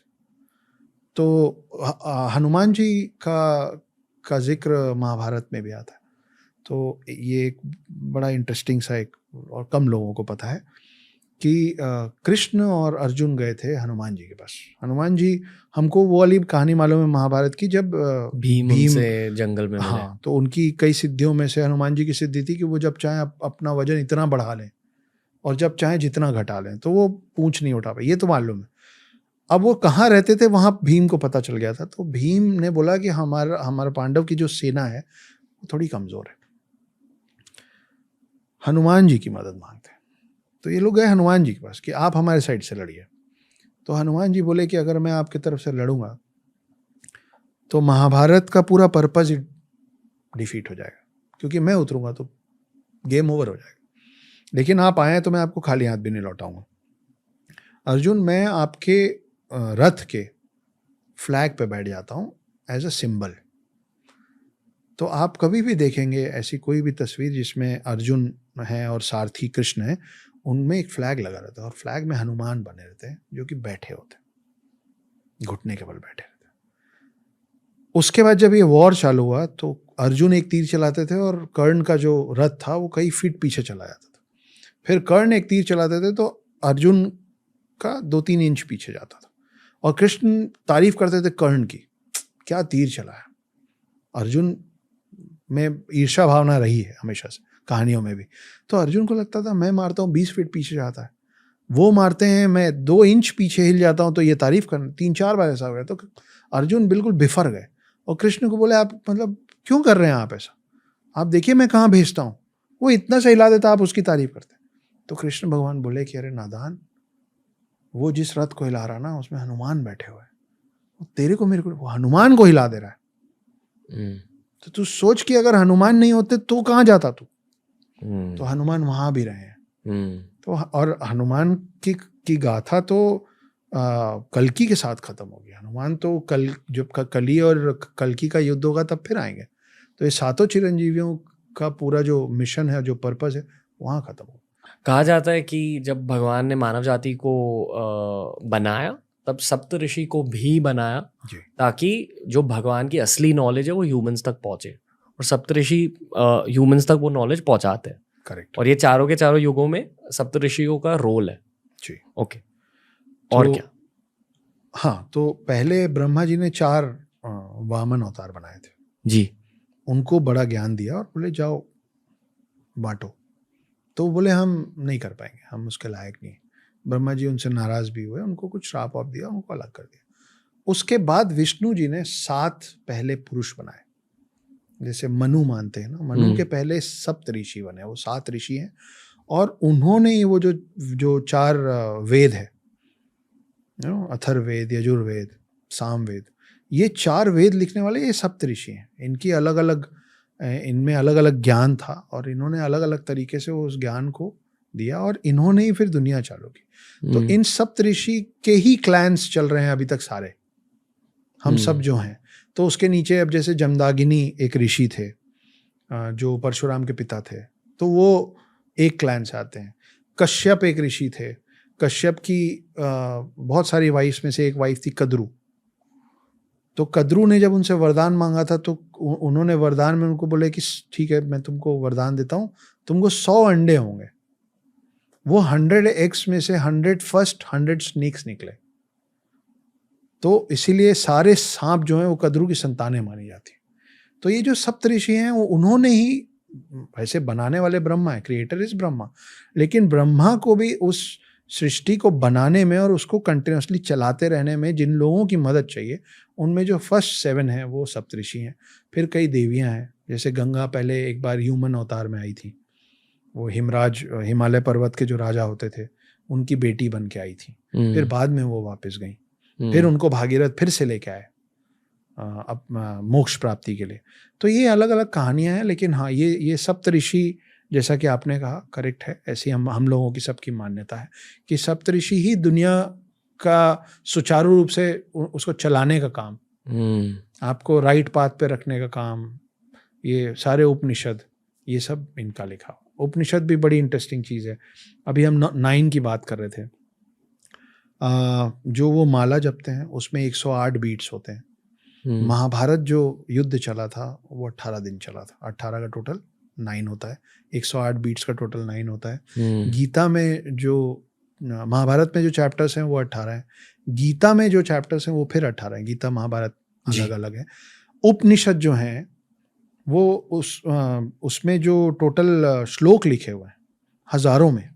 तो हनुमान जी का जिक्र महाभारत में भी आता है। तो ये एक बड़ा इंटरेस्टिंग सा, एक और कम लोगों को पता है कि कृष्ण और अर्जुन गए थे हनुमान जी के पास। हनुमान जी, हमको वो वाली कहानी मालूम है महाभारत की, जब भीम से जंगल में मिले। हाँ, तो उनकी कई सिद्धियों में से हनुमान जी की सिद्धि थी कि वो जब चाहे अपना वजन इतना बढ़ा लें और जब चाहे जितना घटा लें, तो वो पूंछ नहीं उठा पाए, ये तो मालूम है। अब वो कहाँ रहते थे वहां भीम को पता चल गया था, तो भीम ने बोला कि हमारा पांडव की जो सेना है वो थोड़ी कमजोर है, हनुमान जी की मदद मांगते हैं। तो ये लोग गए हनुमान जी के पास कि आप हमारे साइड से लड़िए। तो हनुमान जी बोले कि अगर मैं आपकी तरफ से लड़ूंगा तो महाभारत का पूरा पर्पस डिफीट हो जाएगा, क्योंकि मैं उतरूंगा तो गेम ओवर हो जाएगा। लेकिन आप आए तो मैं आपको खाली हाथ भी नहीं लौटाऊंगा। अर्जुन, मैं आपके रथ के फ्लैग पे बैठ जाता हूँ एज अ सिंबल। तो आप कभी भी देखेंगे ऐसी कोई भी तस्वीर जिसमें अर्जुन है और सारथी कृष्ण है, उनमें एक फ्लैग लगा रहता है, और फ्लैग में हनुमान बने रहते हैं जो कि बैठे होते हैं, घुटने के बल बैठे रहते हैं। उसके बाद जब ये वॉर चालू हुआ तो अर्जुन एक तीर चलाते थे और कर्ण का जो रथ था वो कई फीट पीछे चला जाता था। फिर कर्ण एक तीर चलाते थे तो अर्जुन का 2-3 इंच पीछे जाता था। और कृष्ण तारीफ करते थे कर्ण की क्या तीर चलाया। अर्जुन में ईर्ष्या भावना रही है हमेशा से, कहानियों में भी। तो अर्जुन को लगता था मैं मारता हूँ 20 फीट पीछे जाता है, वो मारते हैं मैं 2 इंच पीछे हिल जाता हूँ तो ये तारीफ करना। 3-4 बार ऐसा हो गया। तो अर्जुन बिल्कुल बिफर गए और कृष्ण को बोले आप मतलब क्यों कर रहे हैं आप ऐसा, आप देखिए मैं कहाँ भेजता हूँ, वो इतना सा हिला देता आप उसकी तारीफ करते। तो कृष्ण भगवान बोले कि अरे नादान, वो जिस रथ को हिला रहा ना उसमें हनुमान बैठे हुए हैं, तेरे को मेरे को वो हनुमान को हिला दे रहा है। तो तू सोच कि अगर हनुमान नहीं होते तो कहाँ जाता तू। तो हनुमान वहां भी रहे हैं। तो और हनुमान की गाथा तो कल्कि के साथ खत्म होगी। हनुमान तो जब कली और कल्कि का युद्ध होगा तब फिर आएंगे। तो ये 7 चिरंजीवियों का पूरा जो मिशन है, जो पर्पस है, वहाँ खत्म होगा। कहा जाता है कि जब भगवान ने मानव जाति को बनाया तब सप्त ऋषि को भी बनाया ताकि जो भगवान की असली नॉलेज है वो ह्यूमंस तक पहुंचे, और सप्त ऋषि ह्यूमंस तक वो नॉलेज पहुंचाते हैं। करेक्ट। और ये चारों के चारों युगों में सप्त ऋषियों का रोल है जी। ओके। और तो, क्या? हाँ, तो पहले ब्रह्मा जी ने 4 वामन अवतार बनाए थे जी। उनको बड़ा ज्ञान दिया और बोले जाओ बांटो। तो बोले हम नहीं कर पाएंगे, हम उसके लायक नहीं। ब्रह्मा जी उनसे नाराज भी हुए, उनको कुछ श्राप वाप दिया, उनको अलग कर दिया। उसके बाद विष्णु जी ने 7 पहले पुरुष बनाए, जैसे मनु मानते हैं ना, मनु के पहले सप्त ऋषि बने, वो 7 ऋषि हैं। और उन्होंने वो जो 4 वेद है, अथर्ववेद, यजुर्वेद, सामवेद, ये 4 वेद लिखने वाले ये सप्त ऋषि हैं। इनकी अलग अलग, इनमें अलग अलग ज्ञान था और इन्होंने अलग अलग तरीके से उस ज्ञान को दिया और इन्होंने ही फिर दुनिया चालू की। तो इन सप्त ऋषि के ही क्लैंस चल रहे हैं अभी तक सारे, हम सब जो हैं। तो उसके नीचे अब जैसे जमदागिनी एक ऋषि थे जो परशुराम के पिता थे, तो वो एक क्लैन से आते हैं। कश्यप एक ऋषि थे, कश्यप की बहुत सारी वाइफ्स में से एक वाइफ थी कद्रू। तो कद्रू ने जब उनसे वरदान मांगा था तो उन्होंने वरदान में उनको बोले कि ठीक है मैं तुमको वरदान देता हूँ, तुमको 100 अंडे होंगे। वो 100 एग्स में से 100 स्नेक्स निकले। तो इसीलिए सारे सांप जो हैं वो कद्रू की संतानें मानी जाती। तो ये जो सप्त ऋषि हैं वो उन्होंने ही, वैसे बनाने वाले ब्रह्मा है, क्रिएटर इज ब्रह्मा, लेकिन ब्रह्मा को भी उस सृष्टि को बनाने में और उसको कंटिन्यूसली चलाते रहने में जिन लोगों की मदद चाहिए, उनमें जो फर्स्ट 7 हैं वो सप्तऋषि हैं। फिर कई देवियां हैं, जैसे गंगा पहले एक बार ह्यूमन अवतार में आई थी, वो हिमराज, हिमालय पर्वत के जो राजा होते थे, उनकी बेटी बन के आई थी। फिर बाद में वो वापस गई, फिर उनको भागीरथ फिर से लेके आए अब मोक्ष प्राप्ति के लिए। तो ये अलग अलग कहानियां हैं, लेकिन हाँ ये सप्तऋषि जैसा कि आपने कहा करेक्ट है। ऐसी हम लोगों की सबकी मान्यता है कि सप्तऋषि ही दुनिया का सुचारू रूप से उसको चलाने का काम, आपको राइट पाथ पे रखने का काम, ये सारे उपनिषद, ये सब इनका लिखा। उपनिषद भी बड़ी इंटरेस्टिंग चीज़ है। अभी हम 9 की बात कर रहे थे, जो वो माला जपते हैं उसमें 108 बीट्स होते हैं। महाभारत जो युद्ध चला था वो 18 दिन चला था। 18 का टोटल 9 होता है, 108 बीट्स का टोटल 9 होता है। गीता में जो महाभारत में जो चैप्टर्स हैं वो 18 हैं, गीता में जो चैप्टर्स हैं वो फिर 18 हैं। गीता महाभारत अलग अलग है। उपनिषद जो हैं वो उसमें जो टोटल श्लोक लिखे हुए हैं हजारों में,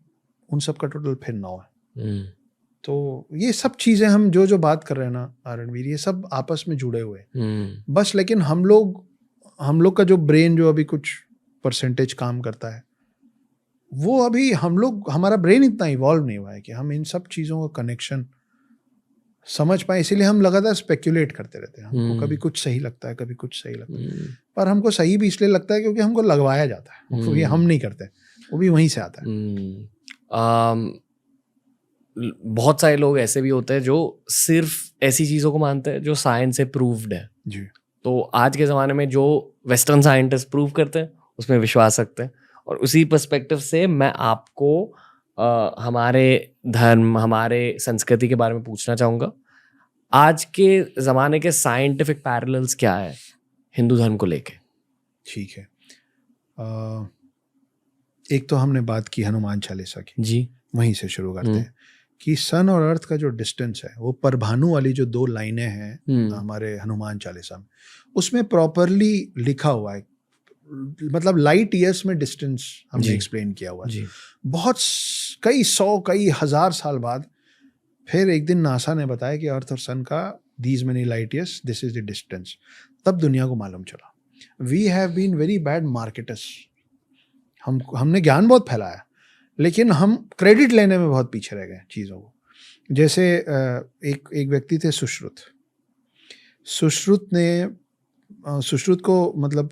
उन सब का टोटल फिर 9 है। तो ये सब चीज़ें हम जो बात कर रहे हैं ना रणवीर, ये सब आपस में जुड़े हुए हैं बस। लेकिन हम लोग का जो ब्रेन जो अभी कुछ परसेंटेज काम करता है, वो अभी हमारा ब्रेन इतना इवॉल्व नहीं हुआ है कि हम इन सब चीज़ों का कनेक्शन समझ पाए। इसीलिए हम लगातार स्पेक्युलेट करते रहते हैं। हमको कभी कुछ सही लगता है, कभी कुछ सही लगता है, पर हमको सही भी इसलिए लगता है क्योंकि हमको लगवाया जाता है। वो भी हम नहीं करते, वो भी वहीं से आता है। बहुत सारे लोग ऐसे भी होते हैं जो सिर्फ ऐसी चीज़ों को मानते हैं जो साइंस से प्रूव्ड है जी। तो आज के ज़माने में जो वेस्टर्न साइंटिस्ट प्रूव करते हैं उसमें विश्वास रखते हैं। और उसी पर्सपेक्टिव से मैं आपको हमारे धर्म, हमारे संस्कृति के बारे में पूछना चाहूँगा। आज के ज़माने के साइंटिफिक पैरेलल्स क्या है हिंदू धर्म को लेके? ठीक है, एक तो हमने बात की हनुमान चालीसा की, जी, वहीं से शुरू करते हैं कि सन और अर्थ का जो डिस्टेंस है वो परभानु वाली जो 2 लाइनें हैं हमारे हनुमान चालीसा में, उसमें प्रॉपरली लिखा हुआ है, मतलब लाइट ईयर्स में डिस्टेंस हमने एक्सप्लेन किया हुआ है। बहुत कई 100 कई हजार साल बाद फिर एक दिन नासा ने बताया कि अर्थ और सन का these many light years, this is the distance. तब दुनिया को मालूम चला। We have been very bad marketers. हमने ज्ञान बहुत फैलाया, लेकिन हम क्रेडिट लेने में बहुत पीछे रह गए चीज़ों को। जैसे एक व्यक्ति थे सुश्रुत को मतलब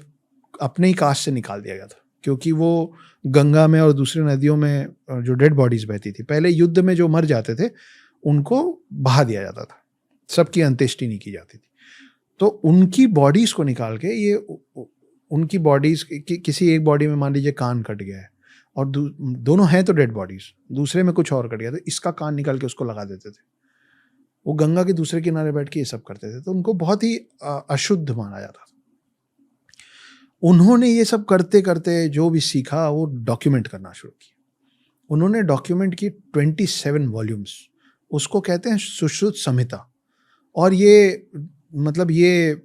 अपने ही कास्ट से निकाल दिया गया था, क्योंकि वो गंगा में और दूसरी नदियों में जो डेड बॉडीज बहती थी, पहले युद्ध में जो मर जाते थे उनको बहा दिया जाता था, सबकी अंत्येष्टि नहीं की जाती थी। तो उनकी बॉडीज को निकाल के ये उनकी बॉडीज किसी एक बॉडी में मान लीजिए कान कट गया है और दोनों हैं तो डेड बॉडीज, दूसरे में कुछ और कट गया, तो इसका कान निकाल के उसको लगा देते थे। वो गंगा के दूसरे किनारे बैठ के ये सब करते थे, तो उनको बहुत ही अशुद्ध माना जाता था। उन्होंने ये सब करते करते जो भी सीखा वो डॉक्यूमेंट करना शुरू किया। उन्होंने डॉक्यूमेंट की 27 वॉल्यूम्स, उसको कहते हैं सुश्रुत संहिता। और ये मतलब ये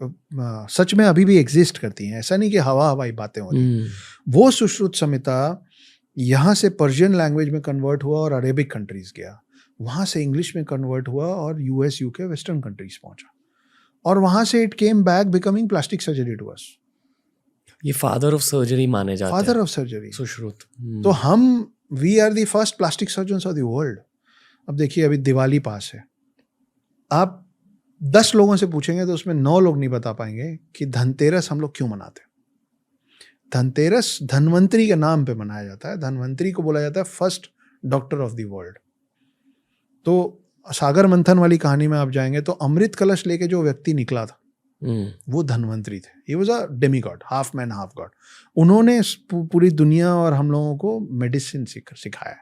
सच में अभी भी एग्जिस्ट करती हैं, ऐसा नहीं कि हवाई बातें हो रही। वो सुश्रुत संहिता यहाँ से पर्शियन लैंग्वेज में कन्वर्ट हुआ और अरेबिक कंट्रीज गया, वहाँ से इंग्लिश में कन्वर्ट हुआ और यूएस यूके वेस्टर्न कंट्रीज पहुँचा, और वहाँ से it came back becoming plastic surgery to us. ये फादर ऑफ सर्जरी माने जाते हैं, फादर ऑफ सर्जरी सुश्रुत। तो हम we are the first plastic surgeons of the world. अब देखिए, अभी दिवाली पास है, आप 10 लोगों से पूछेंगे तो उसमें 9 लोग नहीं बता पाएंगे कि धनतेरस हम लोग क्यों मनाते हैं। धनतेरस धनवंतरी के नाम पे मनाया जाता है। धनवंतरी को बोला जाता है first doctor of the world. तो सागर मंथन वाली कहानी में आप जाएंगे तो अमृत कलश लेके जो व्यक्ति निकला था वो धनवंतरी थे। He was a Demi God, half man half God. उन्होंने पूरी दुनिया और हम लोगों को मेडिसिन सिखाया।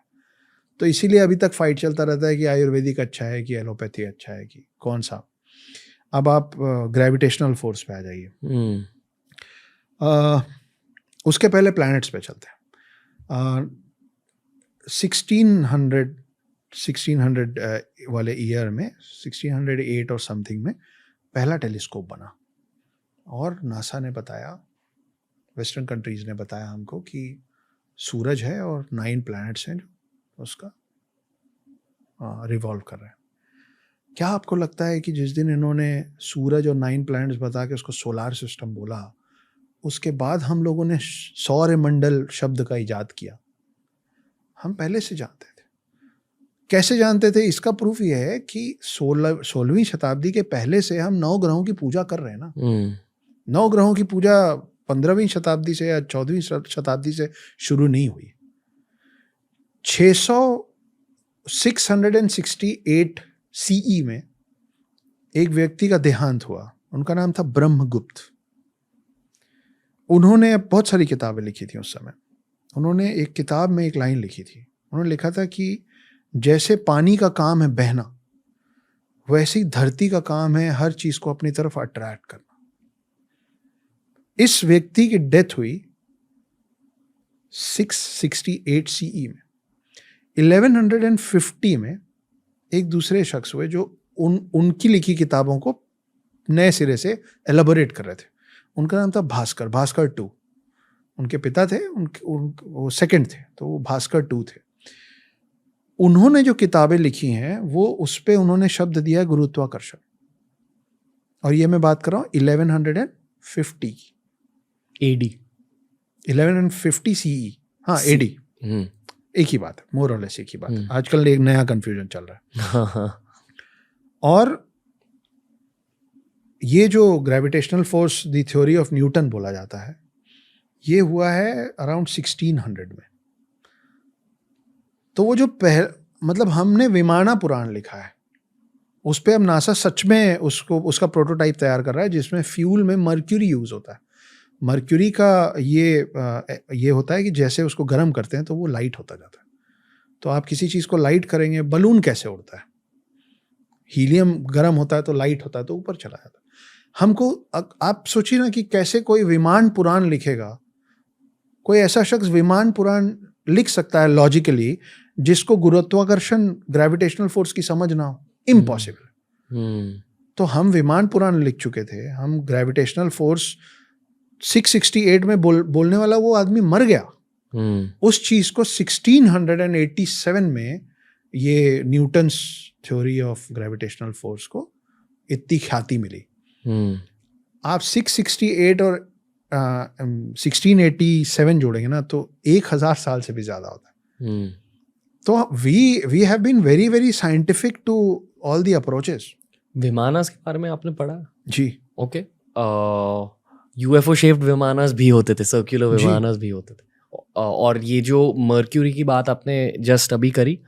तो इसीलिए अभी तक फाइट चलता रहता है कि आयुर्वेदिक अच्छा है कि एलोपैथी अच्छा है कि कौन सा। अब आप ग्रेविटेशनल फोर्स पे आ जाइए। उसके पहले प्लैनेट्स पे चलते हैं। 1600 वाले ईयर में, 1608 और समथिंग में पहला टेलीस्कोप बना, और नासा ने बताया, वेस्टर्न कंट्रीज ने बताया हमको कि सूरज है और 9 प्लैनेट्स हैं जो उसका रिवॉल्व कर रहे हैं। क्या आपको लगता है कि जिस दिन इन्होंने सूरज और 9 प्लैनेट्स बता के उसको सोलार सिस्टम बोला, उसके बाद हम लोगों ने सौरमंडल शब्द का इजाद किया? हम पहले से जानते थे। कैसे जानते थे? इसका प्रूफ ये है कि 16वीं शताब्दी के पहले से हम 9 ग्रहों की पूजा कर रहे हैं ना। 9 ग्रहों की पूजा 15वीं शताब्दी से या 14वीं शताब्दी से शुरू नहीं हुई। 668 सीई में एक व्यक्ति का देहांत हुआ, उनका नाम था ब्रह्मगुप्त। उन्होंने बहुत सारी किताबें लिखी थी उस समय। उन्होंने एक किताब में एक लाइन लिखी थी, उन्होंने लिखा था कि जैसे पानी का काम है बहना, वैसे ही धरती का काम है हर चीज को अपनी तरफ अट्रैक्ट करना। इस व्यक्ति की डेथ हुई 668 सीई में। 1150 में एक दूसरे शख्स हुए जो उनकी लिखी किताबों को नए सिरे से एलाबोरेट कर रहे थे। उनका नाम था भास्कर, भास्कर 2। उनके पिता थे, वो सेकंड थे, तो वो भास्कर 2 थे। उन्होंने जो किताबें लिखी हैं वो उस पे उन्होंने शब्द दिया है गुरुत्वाकर्षण। और ये मैं बात कर रहा हूँ 1150 की, एडी 1150 सीई। हाँ, एडी एक ही बात है, मोर और लेस एक ही बात है। आजकल एक नया कंफ्यूजन चल रहा है। और ये जो gravitational force the theory of Newton बोला जाता है, ये हुआ है अराउंड 1600 में। तो वो जो मतलब हमने विमाना पुराण लिखा है, उस पे अब नासा सच में उसका प्रोटोटाइप तैयार कर रहा है, जिसमें फ्यूल में मर्क्यूरी यूज होता है। मर्क्यूरी का ये होता है कि जैसे उसको गर्म करते हैं तो वो लाइट होता जाता है। तो आप किसी चीज़ को लाइट करेंगे, बलून कैसे उड़ता है? हीलियम गर्म होता है तो लाइट होता है, तो ऊपर चला जाता है। हमको आप सोचिए ना कि कैसे कोई विमान पुराण लिखेगा, कोई ऐसा शख्स विमान पुराण लिख सकता है लॉजिकली जिसको गुरुत्वाकर्षण ग्रेविटेशनल फोर्स की समझ ना हो? इम्पॉसिबल। तो हम विमान पुराण लिख चुके थे, हम ग्रेविटेशनल फोर्स 668 में बोलने वाला वो आदमी मर गया। उस चीज को 1687 में ये Newton's theory of gravitational force को इतनी ख्याति मिली। आप 668 और 1687 जोड़ेंगे ना तो 1000 साल से भी ज्यादा होता है। तो we have been very very scientific to all the approaches. विमानस के बारे में आपने पढ़ा? जी। ओके। यूएफओ शेप्ड विमानस भी होते थे, सर्कुलर विमानस भी होते थे। और ये जो मर्क्यूरी की बात आपने जस्ट अभी करी,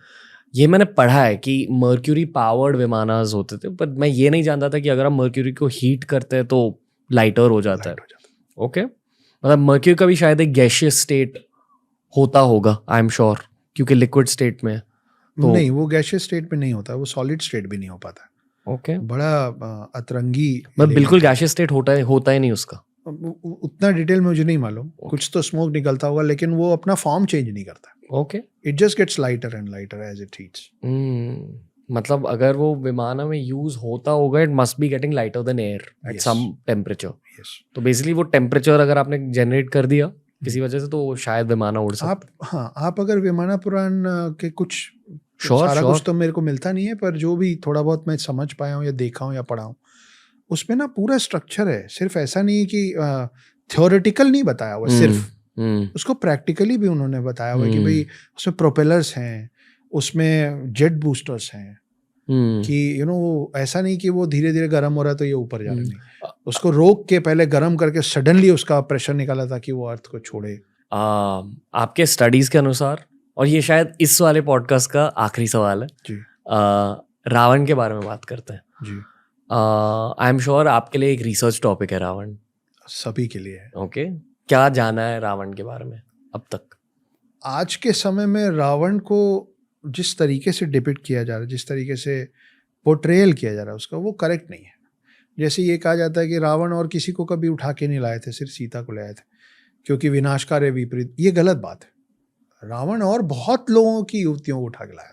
ये मैंने पढ़ा है कि मर्क्यूरी पावर्ड विमानस होते थे, पर मैं ये नहीं जानता था कि अगर हम मर्क्यूरी को हीट करते हैं तो लाइटर हो जाता है। ओके, मतलब मर्क्यूरी का भी शायद एक गैशियस स्टेट होता होगा, आई एम श्योर, क्योंकि लिक्विड स्टेट में तो नहीं, वो गैशियस स्टेट में नहीं होता, वो सॉलिड स्टेट भी नहीं हो पाता। ओके, बड़ा अतरंगी, मतलब बिल्कुल गैशियस स्टेट होता ही नहीं उसका। उतना डिटेल में मुझे नहीं मालूम। कुछ तो स्मोक निकलता होगा, लेकिन वो अपना फॉर्म चेंज नहीं करता। Okay, it just gets lighter and lighter as it heats. मतलब अगर वो विमान में यूज होता होगा, it must be getting lighter than air at some temperature. तो बेसिकली वो टेम्परेचर अगर आपने जनरेट कर दिया किसी वजह से, तो शायद विमाना उड़ सकता। आप अगर विमाना पुराण के कुछ सारा कुछ तो मेरे को मिलता नहीं है, पर जो भी थोड़ा बहुत मैं समझ पाया हूँ या देखा हूँ या पढ़ा हूँ, उसमें ना पूरा स्ट्रक्चर है। सिर्फ ऐसा नहीं है कि थ्योरेटिकल नहीं बताया हुआ, सिर्फ उसको प्रैक्टिकली भी उन्होंने बताया हुआ कि भाई उसमें प्रोपेलर्स हैं, उसमें जेट बूस्टर्स हैं, कि ऐसा नहीं कि वो धीरे धीरे गर्म हो रहा है तो ये ऊपर जा रहा नहीं, उसको रोक के पहले गर्म करके सडनली उसका प्रेशर निकाला ताकि वो अर्थ को छोड़े। आपके स्टडीज के अनुसार, और ये शायद इस वाले पॉडकास्ट का आखिरी सवाल है जी, रावण के बारे में बात करते हैं जी। आई एम श्योर आपके लिए एक रिसर्च टॉपिक है रावण। सभी के लिए है। ओके, क्या जाना है रावण के बारे में अब तक? आज के समय में रावण को जिस तरीके से डिपिक्ट किया जा रहा है, जिस तरीके से पोर्ट्रेयल किया जा रहा है उसका, वो करेक्ट नहीं है। जैसे ये कहा जाता है कि रावण और किसी को कभी उठा के नहीं लाए थे, सिर्फ सीता को ले आए थे क्योंकि विनाशकारी विपरीत। ये गलत बात है। रावण और बहुत लोगों की युवतियों को उठा के लाया था।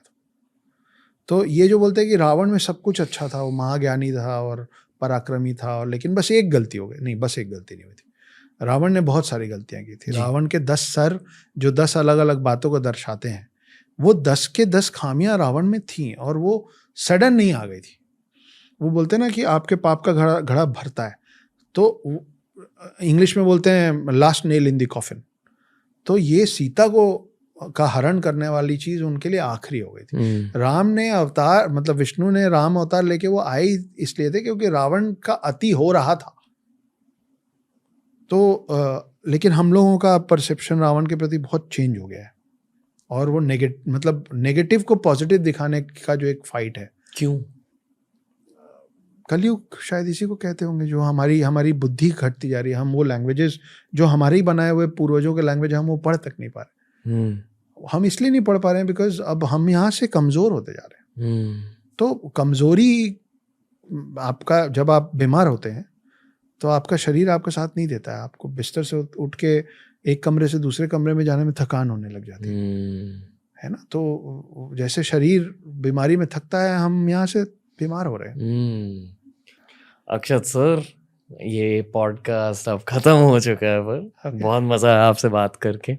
तो ये जो बोलते हैं कि रावण में सब कुछ अच्छा था, वो महाज्ञानी था और पराक्रमी था, और लेकिन बस एक गलती हो गई, नहीं, बस एक गलती नहीं हुई थी। रावण ने बहुत सारी गलतियां की थी। रावण के 10 सर जो 10 अलग अलग बातों को दर्शाते हैं, वो 10 के 10 खामियां रावण में थी, और वो सडन नहीं आ गई थी। वो बोलते हैं ना कि आपके पाप का घड़ा भरता है, तो इंग्लिश में बोलते हैं last nail in the coffin. तो ये सीता को का हरण करने वाली चीज उनके लिए आखिरी हो गई थी। राम ने अवतार, मतलब विष्णु ने राम अवतार लेके वो आए इसलिए थे क्योंकि रावण का अति हो रहा था। तो लेकिन हम लोगों का परसेप्शन रावण के प्रति बहुत चेंज हो गया है, और वो नेगेटिव को पॉजिटिव दिखाने का जो एक फाइट है। क्यों? कलयुग शायद इसी को कहते होंगे, जो हमारी बुद्धि घटती जा रही है। हम वो लैंग्वेजेस जो हमारे ही बनाए हुए पूर्वजों के लैंग्वेज, हम वो पढ़ तक नहीं पा रहे। हम इसलिए नहीं पढ़ पा रहे हैं बिकॉज अब हम यहाँ से कमजोर होते जा रहे हैं। तो कमजोरी आपका, जब आप बीमार होते हैं तो आपका शरीर आपका साथ नहीं देता है। आपको बिस्तर से उठ के एक कमरे से दूसरे कमरे में जाने में थकान होने लग जाती है ना। तो जैसे शरीर बीमारी में थकता है, हम यहाँ से बीमार हो रहे हैं। अक्षत सर, ये पॉडकास्ट अब खत्म हो चुका है, पर बहुत मजा आया आपसे बात करके।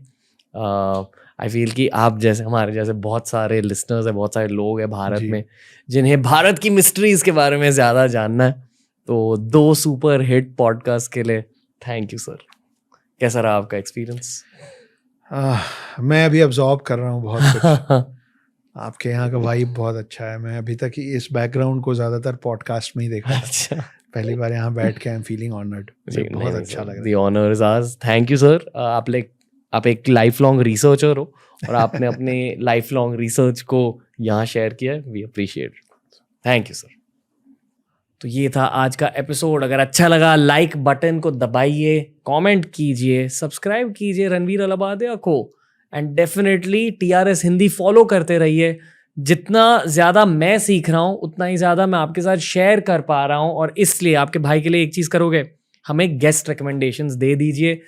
आई फील कि आप जैसे, हमारे जैसे बहुत सारे लिसनर्स हैं, बहुत सारे लोग हैं भारत में जिन्हें भारत की मिस्ट्रीज के बारे में ज़्यादा जानना है। तो 2 सुपर हिट पॉडकास्ट के लिए थैंक यू सर। कैसा रहा आपका एक्सपीरियंस? मैं अभी अब्जॉर्ब कर रहा हूँ बहुत कुछ। आपके यहाँ का वाइब बहुत अच्छा है। मैं अभी तक इस बैकग्राउंड को ज़्यादातर पॉडकास्ट में ही देखा था। पहली बार यहाँ बैठ के आई एम फीलिंग ऑनर्ड। बहुत अच्छा लग रहा है। The honour is ours. Thank you sir. आप एक लाइफ लॉन्ग रिसर्चर हो और आपने अपने लाइफ लॉन्ग रिसर्च को यहाँ शेयर किया है। We appreciate. Thank you sir. तो ये था आज का एपिसोड। अगर अच्छा लगा, लाइक बटन को दबाइए, कमेंट कीजिए, सब्सक्राइब कीजिए रणवीर अलाहाबादिया को, and definitely TRS Hindi follow करते रहिए। जितना ज़्यादा मैं सीख रहा हूँ, उतना ही ज़्यादा मैं आपके साथ शेयर कर पा रहा हूँ, और इसलिए आपके भाई के लिए एक चीज़ करोगे, हमें गेस्ट रिकमेंडेशंस दे दीजिए।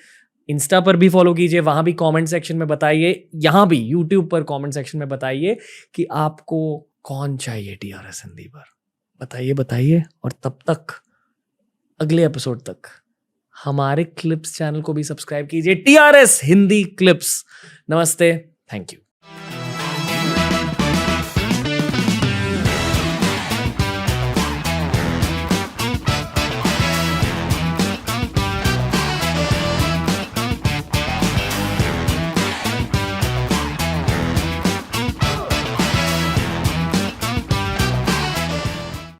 इंस्टा पर भी फॉलो कीजिए, वहां भी कमेंट सेक्शन में बताइए, यहाँ भी यूट्यूब पर कमेंट सेक्शन में बताइए कि आपको कौन चाहिए टीआरएस हिंदी पर। बताइए। और तब तक अगले एपिसोड तक हमारे क्लिप्स चैनल को भी सब्सक्राइब कीजिए, टीआरएस हिंदी क्लिप्स। नमस्ते, थैंक यू।